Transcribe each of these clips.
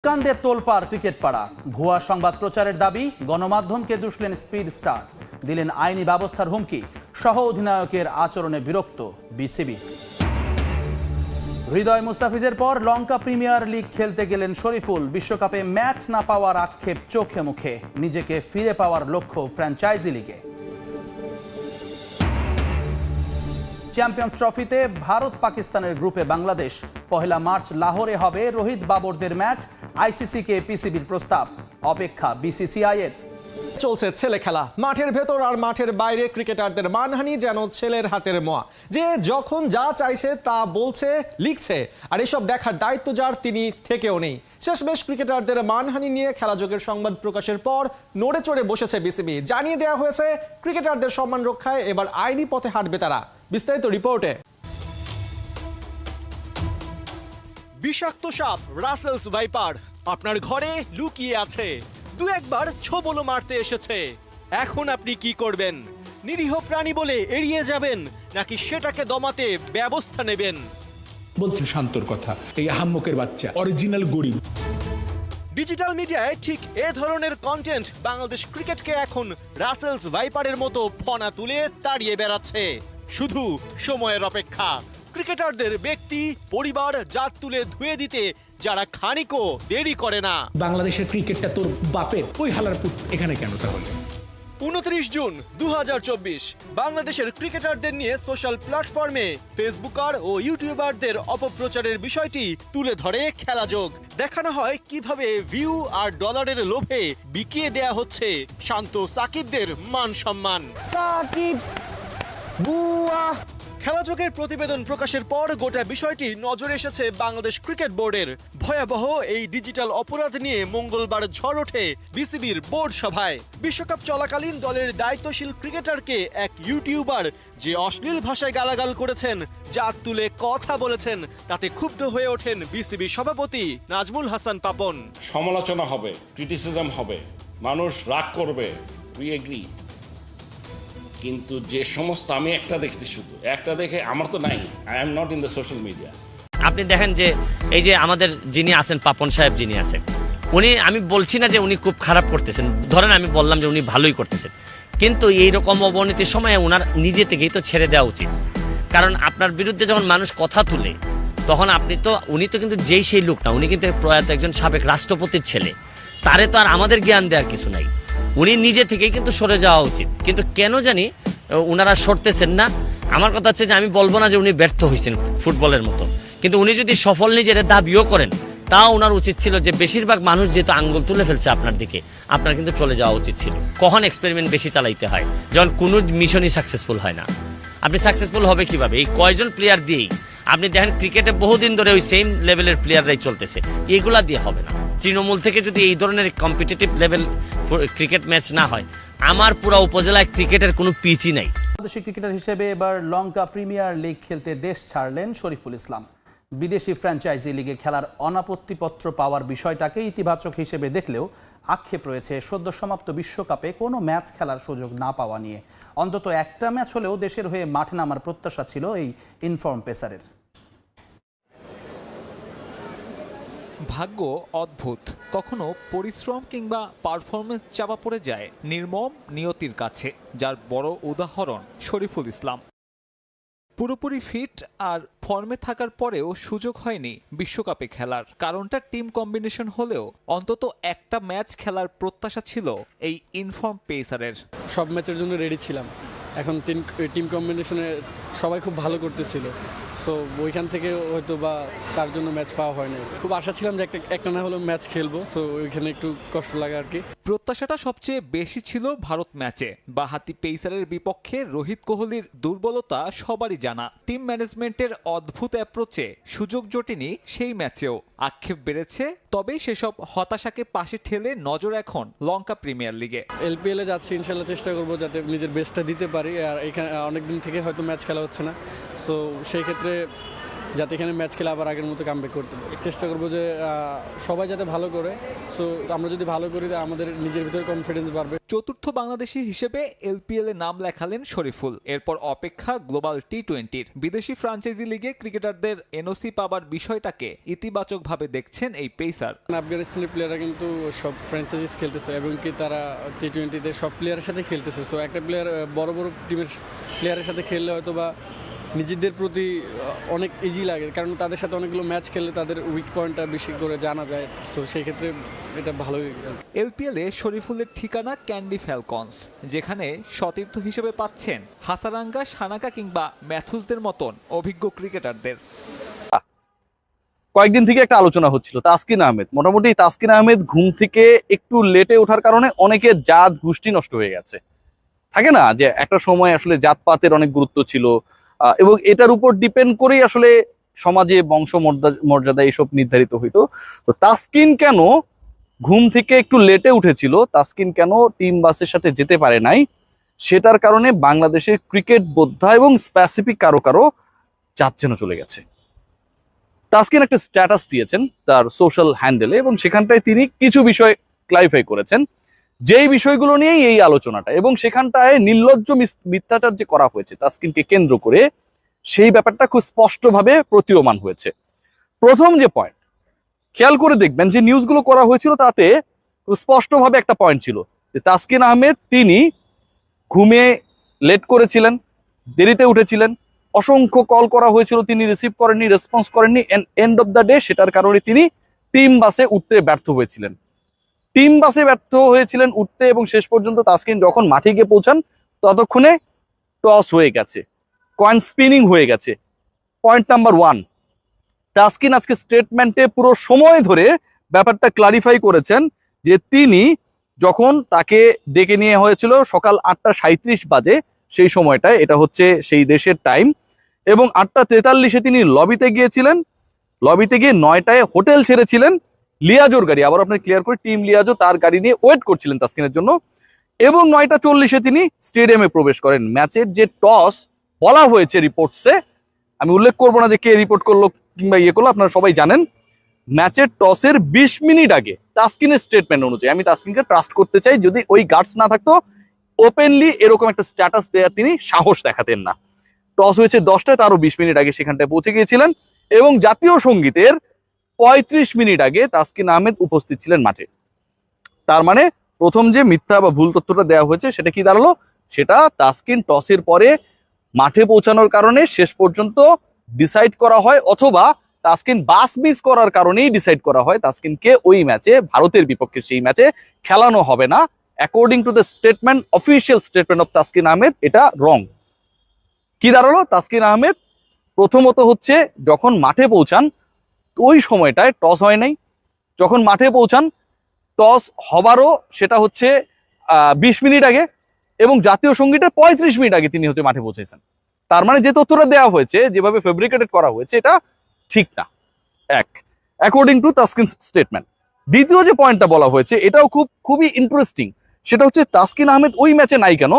কাণ্ডে তোলপাড় ক্রিকেট পাড়া, ভুয়া সংবাদ প্রচারের দাবি, গণমাধ্যমকে দুষলেন স্পিড স্টার, দিলেন আইনি ব্যবস্থার হুমকি, সহ অধিনায়কের আচরণে বিরক্ত বিসিবি। হৃদয় মুস্তাফিজের পর লঙ্কা প্রিমিয়ার লিগ খেলতে গেলেন শরীফুল, বিশ্বকাপে ম্যাচ না পাওয়ার আক্ষেপ চোখে মুখে, নিজেকে ফিরে পাওয়ার লক্ষ্য ফ্র্যাঞ্চাইজি লিগে। চ্যাম্পিয়ন্স ট্রফিতে ভারত পাকিস্তানের গ্রুপে বাংলাদেশ, 1 মার্চ লাহোরে হবে রোহিত বাবরদের ম্যাচ, আইসিসিকে পিসিবির প্রস্তাব, অপেক্ষা বিসিসিআই এর। চলছে ছেলে খেলা, মাঠের ভেতর আর মাঠের বাইরে ক্রিকেটারদের মানহানি যেন ছেলের হাতের মোয়া, যে যখন যা চাইছে তা বলছে, লিখছে, আর এসব দেখার দায়িত্ব যার তিনি থেকেও নেই। শেষমেশ ক্রিকেটারদের মানহানি নিয়ে খেলাযোগের সংবাদ প্রকাশের পর নড়ে চড়ে বসেছে বিসিবি। জানিয়ে দেওয়া হয়েছে ক্রিকেটারদের সম্মান রক্ষায় এবার আইনি পথে হাঁটবে তারা। বিস্তারিত রিপোর্টে। বিষাক্ত সাপ রাসেলস ভাইপার আপনার ঘরে লুকিয়ে আছে, দু একবার ছোবলও মারতে এসেছে। এখন আপনি কি করবেন? নিরীহ প্রাণী বলে এড়িয়ে যাবেন, নাকি সেটাকে দমাতে ব্যবস্থা নেবেন? বলছেন শান্তর কথা, এই আহাম্মকের বাচ্চা অরিজিনাল গরিব। ডিজিটাল মিডিয়ায় ঠিক এ ধরনের কন্টেন্ট বাংলাদেশ ক্রিকেটকে এখন রাসেলস ভাইপারের মতো ফনা তুলে তাড়িয়ে বেড়াচ্ছে। শুধু সময়ের অপেক্ষা, ক্রিকেটারদের ব্যক্তি, পরিবার, জাত তুলে ধুয়ে দিতে যারা খানিকও দেরি করে না। বাংলাদেশের ক্রিকেটটা তোর বাপের, ওই হালার পুত এখানে কেন তাহলে? 29 জুন 2024 বাংলাদেশের ক্রিকেটারদের নিয়ে সোশ্যাল প্ল্যাটফর্মে ফেসবুকার ও ইউটিউবারদের অপপ্রচারের বিষয়টি তুলে ধরে খেলাযোগ। দেখানো হয় কিভাবে ভিউ আর ডলারের লোভে বিকিয়ে দেয়া হচ্ছে শান্ত সাকিবদের মান সম্মান। সাকিব বুয়া। খেলাযোগের প্রতিবেদন প্রকাশের পর গোটা বিষয়টি নজরে এসেছে বাংলাদেশ ক্রিকেট বোর্ডের। ভয়াবহ এই ডিজিটাল অপরাধ নিয়ে মঙ্গলবার ঝড় ওঠে বিসিবির বোর্ড সভায়। বিশ্বকাপ চলাকালীন দলের দায়িত্বশীল ক্রিকেটারকে এক ইউটিউবার যে অশ্লীল ভাষায় গালাগাল করেছেন, জাত তুলে কথা বলেছেন, তাতে ক্ষুব্ধ হয়ে ওঠেন বিসিবি সভাপতি নাজমুল হাসান পাপন। সমালোচনা হবে, ক্রিটিসিজম হবে, মানুষ রাগ করবে, উই এগ্রি, কিন্তু যে সমস্ত আমি একটা দেখছি, শুধু একটা দেখে আমার তো নাই, I am not in the social media. আপনি দেখেন যে এই যে আমাদের যিনি আছেন পাপন সাহেব, যিনি আছেন, উনি, আমি বলছি না যে উনি খুব খারাপ করতেছেন, ধরেন আমি বললাম যে উনি ভালোই করতেছেন, কিন্তু এইরকম অবনতির সময়ে ওনার নিজে থেকেই তো ছেড়ে দেওয়া উচিত। কারণ আপনার বিরুদ্ধে যখন মানুষ কথা তুলে, তখন উনি তো কিন্তু যেই সেই লোক না, উনি কিন্তু প্রয়াত একজন সাবেক রাষ্ট্রপতির ছেলে, তারে তো আর আমাদের জ্ঞান দেওয়ার কিছু নাই। উনি নিজে থেকেই কিন্তু সরে যাওয়া উচিত, কিন্তু কেন জানি ওনারা সরতেছেন না। আমার কথা হচ্ছে যে আমি বলবো না যে উনি ব্যর্থ হয়েছেন ফুটবলের মতো, কিন্তু উনি যদি সফল নিজের দাবিও করেন, তাও ওনার উচিত ছিল যে বেশিরভাগ মানুষ যেহেতু আঙ্গুল তুলে ফেলছে আপনার দিকে, আপনার কিন্তু চলে যাওয়া উচিত ছিল। কখন এক্সপেরিমেন্ট বেশি চালাইতে হয়, যখন কোনো মিশনই সাকসেসফুল হয় না। আপনি সাকসেসফুল হবে কিভাবে? এই কয়জন প্লেয়ার দিয়েই আপনি দেখেন ক্রিকেটে বহুদিন ধরে ওই সেম লেভেলের প্লেয়াররাই চলতেছে, এগুলা দিয়ে হবে না। তৃণমূল থেকে যদি এই ধরনের কম্পিটিটিভ লেভেল ক্রিকেট ম্যাচ না হয়, আমার পুরো উপজেলায় ক্রিকেটের কোনো পিচই নাই। বাংলাদেশি ক্রিকেটার হিসেবে এবার লঙ্কা প্রিমিয়ার লিগ খেলতে দেশ ছাড়লেন শরীফুল ইসলাম। বিদেশি ফ্র্যাঞ্চাইজি লিগে খেলার অনাপত্তিপত্র পাওয়ার বিষয়টাকে ইতিবাচক হিসেবে দেখলেও আক্ষেপ রয়েছে সদ্য সমাপ্ত বিশ্বকাপে কোনো ম্যাচ খেলার সুযোগ না পাওয়া নিয়ে। অন্তত একটা ম্যাচ হলেও দেশের হয়ে মাঠে নামার প্রত্যাশা ছিল এই ইনফর্ম পেসারের। ভাগ্য অদ্ভুত, কখনো পরিশ্রম কিংবা পারফরমেন্স চাপা পড়ে যায় নির্মম নিয়তির কাছে, যার বড় উদাহরণ শরীফুল ইসলাম। পুরোপুরি ফিট আর ফর্মে থাকার পরেও সুযোগ হয়নি বিশ্বকাপে খেলার। কারণটা টিম কম্বিনেশন হলেও অন্তত একটা ম্যাচ খেলার প্রত্যাশা ছিল এই ইনফর্ম পেসারের। সব ম্যাচের জন্য রেডি ছিলাম, এখন টিম কম্বিনেশনে সবাই খুব ভালো করতেছিল, সো ওইখান থেকে হয়তো বা তার জন্য ম্যাচ পাওয়া হয়নি। খুব আশা ছিলাম যে একটা না হলেও ম্যাচ খেলবো, সো ওইখানে একটু কষ্ট লাগে আর কি। প্রত্যাশাটা সবচেয়ে বেশি ছিল ভারত ম্যাচে। বাঁহাতি পেসারের বিপক্ষে রোহিত কোহলির দুর্বলতা সবারই জানা। টিম ম্যানেজমেন্টের অদ্ভুত অ্যাপ্রোচে সুযোগ জোটেনি সেই ম্যাচেও। আক্ষেপ বেড়েছে, তবে সেসব হতাশাকে পাশে ঠেলে নজর এখন লঙ্কা প্রিমিয়ার লিগে। এলপিএলে যাচ্ছি, ইনশাল্লাহ চেষ্টা করবো যাতে নিজের বেস্টটা দিতে পারি। আর এখানে অনেকদিন থেকে হয়তো ম্যাচ খেলা হচ্ছে না, সো সেই ক্ষেত্রে যাতে এখানে ম্যাচ খেলে আবার আগের মতো কামব্যাক করতে পারি। চেষ্টা করবো যে সবাই যাতে ভালো করে, সো আমরা যদি ভালো করি আমাদের নিজের ভিতরে কনফিডেন্স বাড়বে। চতুর্থ বাংলাদেশি হিসেবে এলপিএল এ নাম লেখালেন শরীফুল। এরপর অপেক্ষা গ্লোবাল টি-20-র। বিদেশি ফ্র্যাঞ্চাইজি লিগে ক্রিকেটারদের এনওসি পাবার বিষয়টাকে ইতিবাচকভাবে দেখছেন এই পেসার। আফগানিস্তানের প্লেয়াররা কিন্তু সব ফ্র্যাঞ্চাইজিস খেলতেছে এবং কি তারা টি-20-তে সব প্লেয়ারের সাথে খেলতেছে। সো একটা প্লেয়ার বড় বড় টিমের প্লেয়ারের সাথে খেললে হয়তো বা নিজেদের প্রতি অনেক ইজি লাগে, কারণ তাদের সাথে অনেকগুলো ম্যাচ খেললে তাদের উইক পয়েন্টটা বেশি করে জানা যায়। সো সেই ক্ষেত্রে এটা ভালোই। এলপিএলে শরীফুলের ঠিকানা ক্যান্ডি ফ্যালকনস, যেখানে সতীর্থ হিসেবে পাচ্ছেন হাসারাঙ্গা, সানাকা কিংবা ম্যাথুসদের মতন অভিজ্ঞ ক্রিকেটারদের। কয়েকদিন থেকে একটা আলোচনা হচ্ছিল তাসকিন আহমেদ। মোটামুটি তাসকিন আহমেদ ঘুম থেকে একটু লেটে ওঠার কারণে অনেকের জাত গোষ্ঠী নষ্ট হয়ে গেছে। থাকে না যে একটা সময় আসলে জাতপাতের অনেক গুরুত্ব ছিল, এবং এটার উপর ডিপেন্ড করেই আসলে সমাজে বংশ মর্যাদা এইসব নির্ধারিত হইতো। তো তাসকিন কেন ঘুম থেকে একটু লেটে উঠেছিল, তাসকিন কেন টিম বাসের সাথে যেতে পারে নাই, সেটার কারণে বাংলাদেশের ক্রিকেট বোদ্ধা এবং স্পেসিফিক কারো কারো জাত যেন চলে গেছে। তাসকিন একটা স্ট্যাটাস দিয়েছেন তার সোশ্যাল হ্যান্ডেলে, এবং সেখানটায় তিনি কিছু বিষয় ক্লারিফাই করেছেন, যেই বিষয়গুলো নিয়েই এই আলোচনাটা, এবং সেখানটায় নির্লজ্জ মিথ্যাচার যে করা হয়েছে তাসকিনকে কেন্দ্র করে, সেই ব্যাপারটা খুব স্পষ্টভাবে প্রতীয়মান হয়েছে। প্রথম যে পয়েন্ট খেয়াল করে দেখবেন, যে নিউজগুলো করা হয়েছিল তাতে খুব স্পষ্টভাবে একটা পয়েন্ট ছিল যে তাসকিন আহমেদ তিনি ঘুমিয়ে লেট করেছিলেন, দেরিতে উঠেছিলেন, অসংখ্য কল করা হয়েছিল, তিনি রিসিভ করেননি, রেসপন্স করেননি, এন্ড অফ দ্য ডে সেটার কারণে তিনি টিম বাসে উঠতে ব্যর্থ হয়েছিলেন। টিম বাসে ব্যর্থ হয়েছিলেন উঠতে, এবং শেষ পর্যন্ত তাসকিন যখন মাঠে গিয়ে পৌঁছান ততক্ষণে টস হয়ে গেছে, কয়েন স্পিনিং হয়ে গেছে। পয়েন্ট নাম্বার 1, তাসকিন আজকে স্টেটমেন্টে পুরো সময় ধরে ব্যাপারটা ক্লারিফাই করেছেন যে তিনি যখন তাকে ডেকে নিয়ে হয়েছিল সকাল 8:37 বাজে, সেই সময়টায়, এটা হচ্ছে সেই দেশের টাইম, এবং 8:43-এ তিনি লবিতে গিয়েছিলেন। লবিতে গিয়ে 9টায় হোটেল ছেড়েছিলেন। লিয়াজোর গাড়ি, আবার আপনাকে ক্লিয়ার করে, টিম লিয়াজো তার গাড়ি নিয়ে ওয়েট করছিলেন তাসকিনের জন্য, এবং 9:40-এ তিনি স্টেডিয়ামে প্রবেশ করেন। ম্যাচের যে টস বলা হয়েছে রিপোর্টসে, আমি উল্লেখ করবো না যে কে রিপোর্ট করলো কিংবা ইয়ে করলো, আপনারা সবাই জানেন। ম্যাচের টসের 20 মিনিট আগে তাসকিনের স্টেটমেন্ট অনুযায়ী, আমি তাসকিনকে ট্রাস্ট করতে চাই, যদি ওই গার্ডস না থাকতো ওপেনলি এরকম একটা স্ট্যাটাস দেওয়ার তিনি সাহস দেখাতেন না। টস হয়েছে 10টায়, তারও 20 মিনিট আগে সেখানটায় পৌঁছে গিয়েছিলেন, এবং জাতীয় সঙ্গীতের 35 মিনিট আগে তাসকিন আহমেদ উপস্থিত ছিলেন মাঠে। তার মানে প্রথম যে মিথ্যা বা ভুল তথ্যটা দেওয়া হয়েছে সেটা কি দাঁড়ালো, সেটা তাসকিন টসের পরে মাঠে পৌঁছানোর কারণে শেষ পর্যন্ত ডিসাইড করা হয়, অথবা তাসকিন বাস মিস করার কারণেই ডিসাইড করা হয় তাসকিনকে ওই ম্যাচে, ভারতের বিপক্ষে সেই ম্যাচে খেলানো হবে না। According to the statement, official statement of Taskin Ahmed, এটা রং। কি দাঁড়ালো, তাসকিন আহমেদ প্রথমত হচ্ছে যখন মাঠে পৌঁছান ওই সময়টায় টস হয় নাই, যখন মাঠে পৌঁছান টস হবারও সেটা হচ্ছে 20 মিনিট আগে, এবং জাতীয় সঙ্গীতের 35 মিনিট আগে তিনি হচ্ছে মাঠে পৌঁছেছেন। তার মানে যে তথ্যটা দেওয়া হয়েছে, যেভাবে ফেব্রিকেটেড করা হয়েছে, এটা ঠিক না, অ্যাকর্ডিং টু তাসকিন স্টেটমেন্ট। দ্বিতীয় যে পয়েন্টটা বলা হয়েছে, এটাও খুবই ইন্টারেস্টিং, সেটা হচ্ছে তাসকিন আহমেদ ওই ম্যাচে নাই কেন।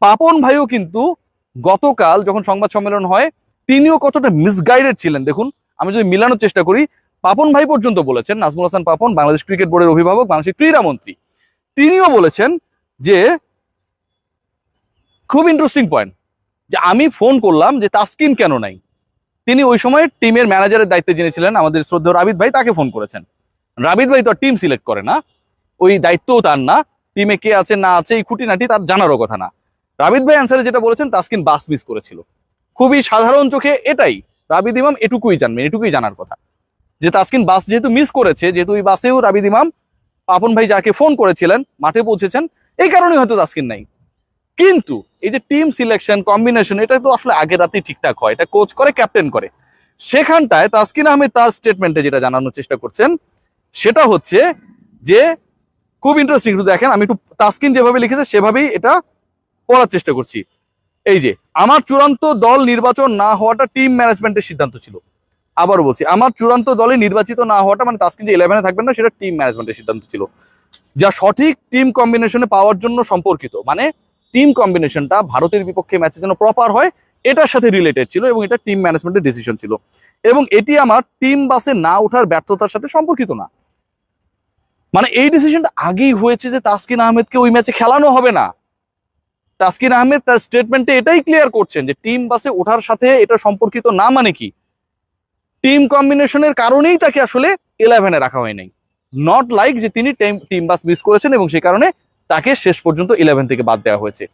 পাপন ভাইও কিন্তু গতকাল যখন সংবাদ সম্মেলন হয়, তিনিও কতটা মিসগাইডেড ছিলেন দেখুন। আমি যদি মিলানোর চেষ্টা করি, পাপন ভাই পর্যন্ত বলেছেন, নাজমুল হাসান পাপন, বাংলাদেশ ক্রিকেট বোর্ডের অভিভাবক, বাংলাদেশের ক্রীড়ামন্ত্রী, তিনিও বলেছেন যে, খুব ইন্টারেস্টিং পয়েন্ট, যে আমি ফোন করলাম যে তাসকিন কেন নাই। তিনি ওই সময় টিমের ম্যানেজারের দায়িত্বে যিনি ছিলেন, আমাদের শ্রদ্ধেয় রাবিদ ভাই, তাকে ফোন করেছেন। রাবিদ ভাই তো টিম সিলেক্ট করে না, ওই দায়িত্বও তার না, টিমে কে আছে না আছে এই খুঁটিনাটি তার জানারও কথা না। রাবিদ ভাই অ্যান্সারে যেটা বলেছেন, তাসকিন বাস মিস করেছিল। খুবই সাধারণ চোখে এটাই রাবিদ ইমাম এটুকুই জানবেন, এটুকুই জানার কথা, যে তাসকিন বাস যেহেতু মিস করেছে, যেহেতু ওই বাসেও রাবিদ ইমাম, পাপন ভাই যাকে ফোন করেছিলেন, মাঠে পৌঁছেছেন, এই কারণেই হয়তো তাসকিন নাই। কিন্তু এই যে টিম সিলেকশন, কম্বিনেশন, এটা তো আসলে আগের রাতেই ঠিকঠাক হয়, এটা কোচ করে, ক্যাপ্টেন করে। সেখানটায় তাসকিন আহমেদ তার স্টেটমেন্টে যেটা জানানোর চেষ্টা করছেন, সেটা হচ্ছে যে খুব ইন্টারেস্টিং। একটু দেখেন, আমি একটু তাসকিন যেভাবে লিখেছে সেভাবেই এটা পড়ার চেষ্টা করছি। এই যে, আমার চূড়ান্ত দল নির্বাচন না হওয়াটা টিম ম্যানেজমেন্টের সিদ্ধান্ত ছিল। আবারও বলছি, আমার চূড়ান্ত দলে নির্বাচিত না হওয়াটা, মানে তাসকিন যে 11-এ থাকবেন না, সেটা টিম ম্যানেজমেন্টের সিদ্ধান্ত ছিল, যা সঠিক টিম কম্বিনেশনে পাওয়ার জন্য সম্পর্কিত। মানে টিম কম্বিনেশনটা ভারতের বিপক্ষে ম্যাচে যেন প্রপার হয়, এটার সাথে রিলেটেড ছিল এবং এটা টিম ম্যানেজমেন্টের ডিসিশন ছিল এবং এটি আমার টিম বাসে না ওঠার ব্যর্থতার সাথে সম্পর্কিত না। মানে এই ডিসিশনটা আগেই হয়েছে যে তাসকিন আহমেদকে ওই ম্যাচে খেলানো হবে না। তাসকিন আহমেদ তার স্টেটমেন্টে এটাই ক্লিয়ার করছেন যে টিম বাসে ওঠার সাথে এটা সম্পর্কিত না, মানে কি টিম কম্বিনেশনের কারণেই তাকে আসলে 11-এ রাখা হয় নাই, নট লাইক যে তিনি টিম বাস মিস করেছেন এবং সে কারণে তাকে শেষ পর্যন্ত 11 থেকে বাদ দেওয়া হয়েছে।